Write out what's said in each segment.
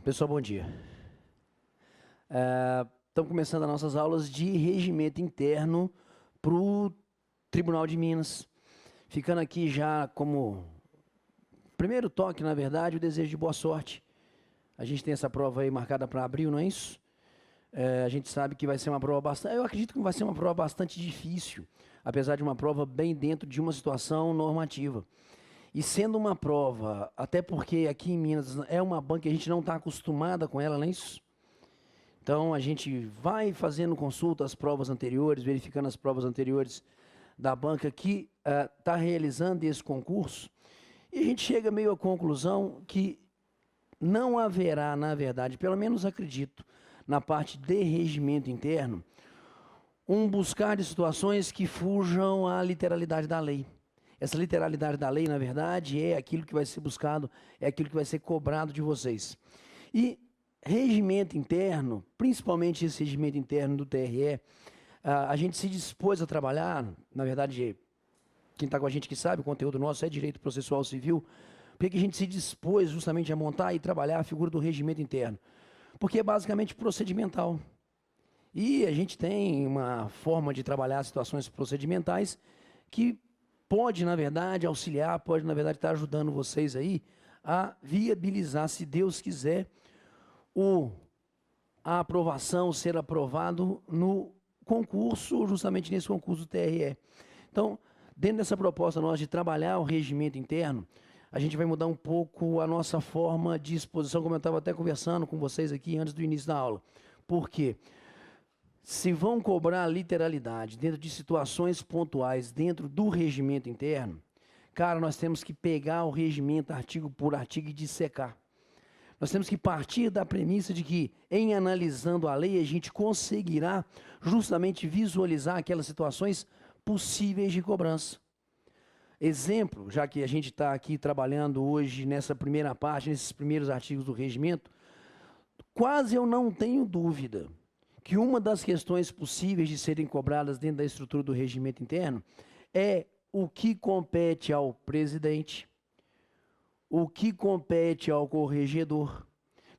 Pessoal, bom dia. Estamos começando as nossas aulas de regimento interno para o Tribunal de Minas. Ficando aqui já como primeiro toque, na verdade, o desejo de boa sorte. A gente tem essa prova aí marcada para abril, não é isso? A gente sabe que vai ser uma prova bastante... Eu acredito que vai ser uma prova bastante difícil, apesar de uma prova bem dentro de uma situação normativa. E sendo uma prova, até porque aqui em Minas é uma banca que a gente não está acostumada com ela, não é isso? Então, a gente vai fazendo consulta às provas anteriores, verificando as provas anteriores da banca que está realizando esse concurso, e a gente chega meio à conclusão que não haverá, na verdade, pelo menos acredito, na parte de regimento interno, um buscar de situações que fujam à literalidade da lei. Essa literalidade da lei, na verdade, é aquilo que vai ser buscado, é aquilo que vai ser cobrado de vocês. E regimento interno, principalmente esse regimento interno do TRE, a gente se dispôs a trabalhar, na verdade, quem está com a gente que sabe, o conteúdo nosso é direito processual civil, porque a gente se dispôs justamente a montar e trabalhar a figura do regimento interno, porque é basicamente procedimental. E a gente tem uma forma de trabalhar situações procedimentais que pode, na verdade, auxiliar, pode, na verdade, estar ajudando vocês aí a viabilizar, se Deus quiser, a aprovação, ser aprovado no concurso, justamente nesse concurso do TRE. Então, dentro dessa proposta nossa de trabalhar o regimento interno, a gente vai mudar um pouco a nossa forma de exposição, como eu estava até conversando com vocês aqui antes do início da aula. Por quê? Se vão cobrar literalidade dentro de situações pontuais, dentro do regimento interno, cara, nós temos que pegar o regimento artigo por artigo e dissecar. Nós temos que partir da premissa de que, em analisando a lei, a gente conseguirá justamente visualizar aquelas situações possíveis de cobrança. Exemplo, já que a gente está aqui trabalhando hoje nessa primeira parte, nesses primeiros artigos do regimento, quase eu não tenho dúvida que uma das questões possíveis de serem cobradas dentro da estrutura do regimento interno é o que compete ao presidente, o que compete ao corregedor,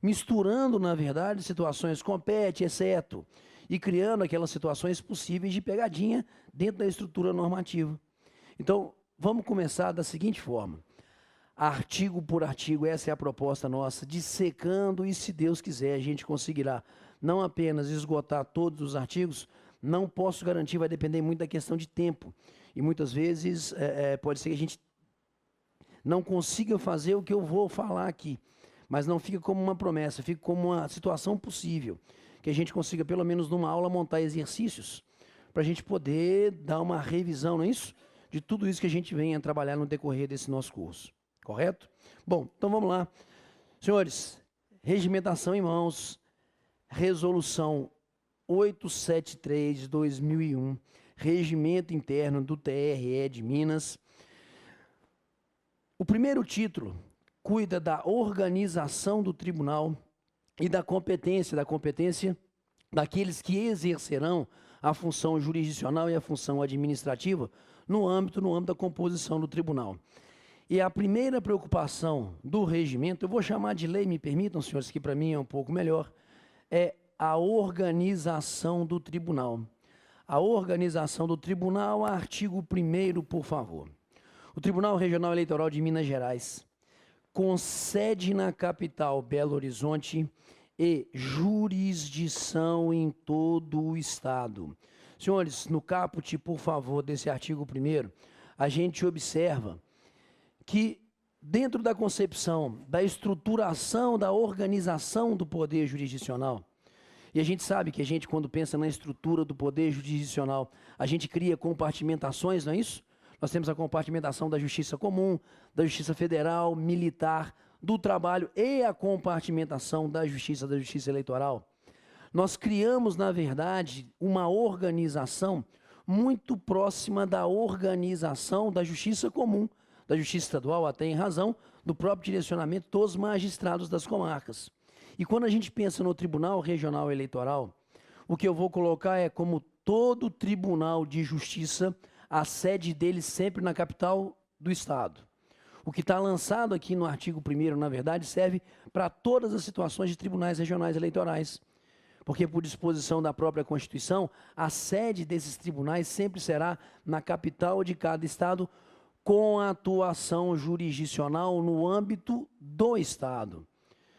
misturando, na verdade, situações compete, exceto, e criando aquelas situações possíveis de pegadinha dentro da estrutura normativa. Então, vamos começar da seguinte forma, artigo por artigo, essa é a proposta nossa, dissecando, e se Deus quiser, a gente conseguirá não apenas esgotar todos os artigos, não posso garantir, vai depender muito da questão de tempo, e muitas vezes pode ser que a gente não consiga fazer o que eu vou falar aqui, mas não fica como uma promessa, fica como uma situação possível, que a gente consiga pelo menos numa aula montar exercícios, para a gente poder dar uma revisão, não é isso? De tudo isso que a gente vem a trabalhar no decorrer desse nosso curso, correto? Bom, então vamos lá. Senhores, regimentação em mãos, resolução 873 de 2001, regimento interno do TRE de Minas. O primeiro título cuida da organização do tribunal e da competência daqueles que exercerão a função jurisdicional e a função administrativa no âmbito da composição do tribunal. E a primeira preocupação do regimento, eu vou chamar de lei, me permitam, senhores, que para mim é um pouco melhor, é a organização do tribunal. A organização do tribunal, artigo 1º, por favor. O Tribunal Regional Eleitoral de Minas Gerais, com sede na capital Belo Horizonte e jurisdição em todo o estado. Senhores, no caput, por favor, desse artigo 1º, a gente observa que dentro da concepção, da estruturação, da organização do poder jurisdicional, e a gente sabe que a gente, quando pensa na estrutura do poder jurisdicional, a gente cria compartimentações, não é isso? Nós temos a compartimentação da justiça comum, da justiça federal, militar, do trabalho e a compartimentação da justiça eleitoral. Nós criamos, na verdade, uma organização muito próxima da organização da justiça comum, da justiça estadual, até em razão do próprio direcionamento dos magistrados das comarcas. E quando a gente pensa no Tribunal Regional Eleitoral, o que eu vou colocar é como todo tribunal de justiça, a sede dele sempre na capital do estado. O que está lançado aqui no artigo 1º, na verdade, serve para todas as situações de tribunais regionais eleitorais. Porque, por disposição da própria Constituição, a sede desses tribunais sempre será na capital de cada estado, com a atuação jurisdicional no âmbito do estado.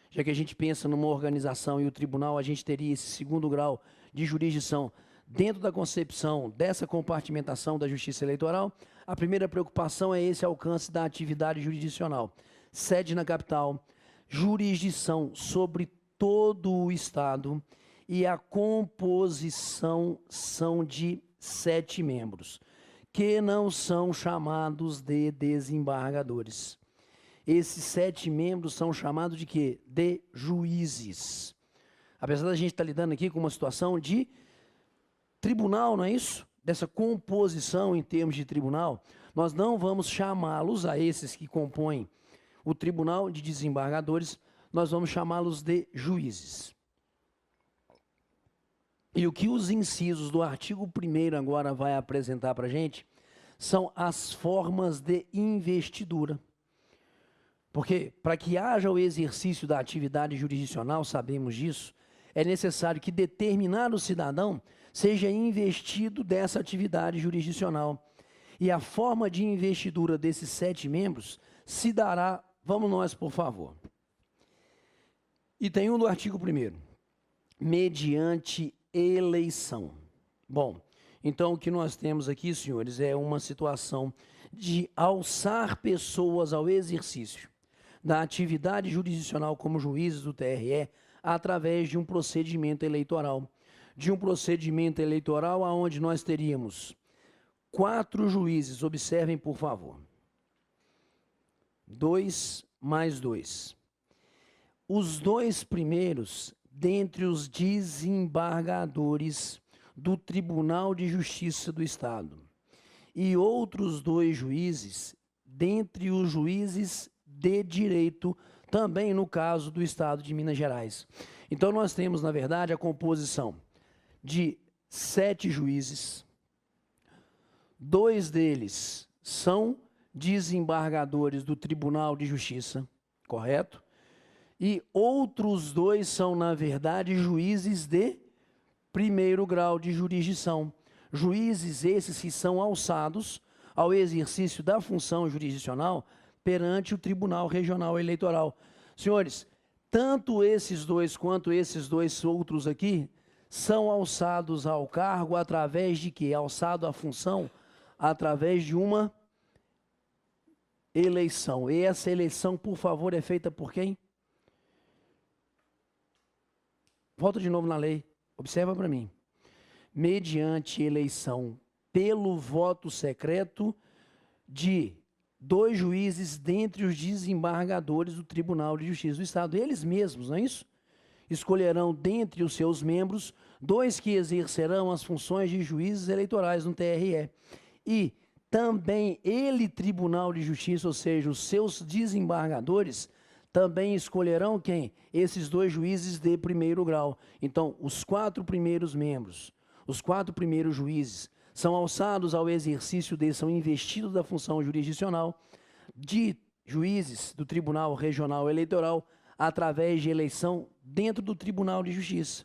Já que a gente pensa numa organização e o tribunal, a gente teria esse segundo grau de jurisdição dentro da concepção dessa compartimentação da justiça eleitoral. A primeira preocupação é esse alcance da atividade jurisdicional. Sede na capital, jurisdição sobre todo o estado, e a composição são de 7 membros, que não são chamados de desembargadores. Esses 7 membros são chamados de quê? De juízes. Apesar da gente estar lidando aqui com uma situação de tribunal, não é isso? Dessa composição em termos de tribunal, nós não vamos chamá-los, a esses que compõem o tribunal de desembargadores, nós vamos chamá-los de juízes. E o que os incisos do artigo 1º agora vai apresentar para a gente são as formas de investidura. Porque para que haja o exercício da atividade jurisdicional, sabemos disso, é necessário que determinado cidadão seja investido dessa atividade jurisdicional. E a forma de investidura desses 7 membros se dará, vamos nós, por favor. Item 1 do artigo 1º, mediante eleição. Bom, então o que nós temos aqui, senhores, é uma situação de alçar pessoas ao exercício da atividade jurisdicional como juízes do TRE através de um procedimento eleitoral. De um procedimento eleitoral onde nós teríamos 4 juízes, observem por favor, 2 mais 2. Os 2 primeiros dentre os desembargadores do Tribunal de Justiça do Estado e outros 2 juízes dentre os juízes de direito, também no caso do Estado de Minas Gerais. Então nós temos, na verdade, a composição de 7 juízes, 2 deles são desembargadores do Tribunal de Justiça, correto? E outros 2 são, na verdade, juízes de 1º grau de jurisdição. Juízes esses que são alçados ao exercício da função jurisdicional perante o Tribunal Regional Eleitoral. Senhores, tanto esses 2 quanto esses 2 outros aqui são alçados ao cargo através de quê? Alçado à função através de uma eleição. E essa eleição, por favor, é feita por quem? Volta de novo na lei, observa para mim. Mediante eleição pelo voto secreto de 2 juízes dentre os desembargadores do Tribunal de Justiça do Estado. Eles mesmos, não é isso? Escolherão dentre os seus membros 2 que exercerão as funções de juízes eleitorais no TRE. E também ele, Tribunal de Justiça, ou seja, os seus desembargadores, também escolherão quem? Esses 2 juízes de 1º grau. Então, os 4 primeiros membros, os 4 primeiros juízes, são alçados ao exercício são investidos da função jurisdicional de juízes do Tribunal Regional Eleitoral através de eleição dentro do Tribunal de Justiça.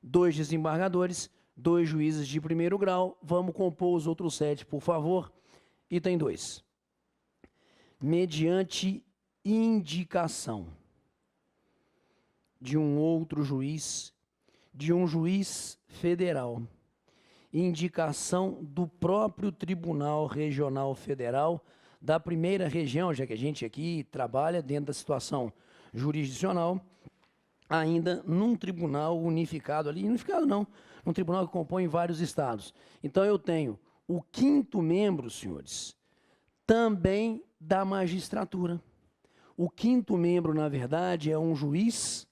2 desembargadores, 2 juízes de 1º grau. Vamos compor os outros 7, por favor. Item 2. Mediante indicação de um outro juiz, de um juiz federal, indicação do próprio Tribunal Regional Federal da 1ª região, já que a gente aqui trabalha dentro da situação jurisdicional, ainda num tribunal unificado ali, unificado não, num tribunal que compõe vários estados. Então eu tenho o 5º membro, senhores, também da magistratura. O 5º membro, na verdade, é um juiz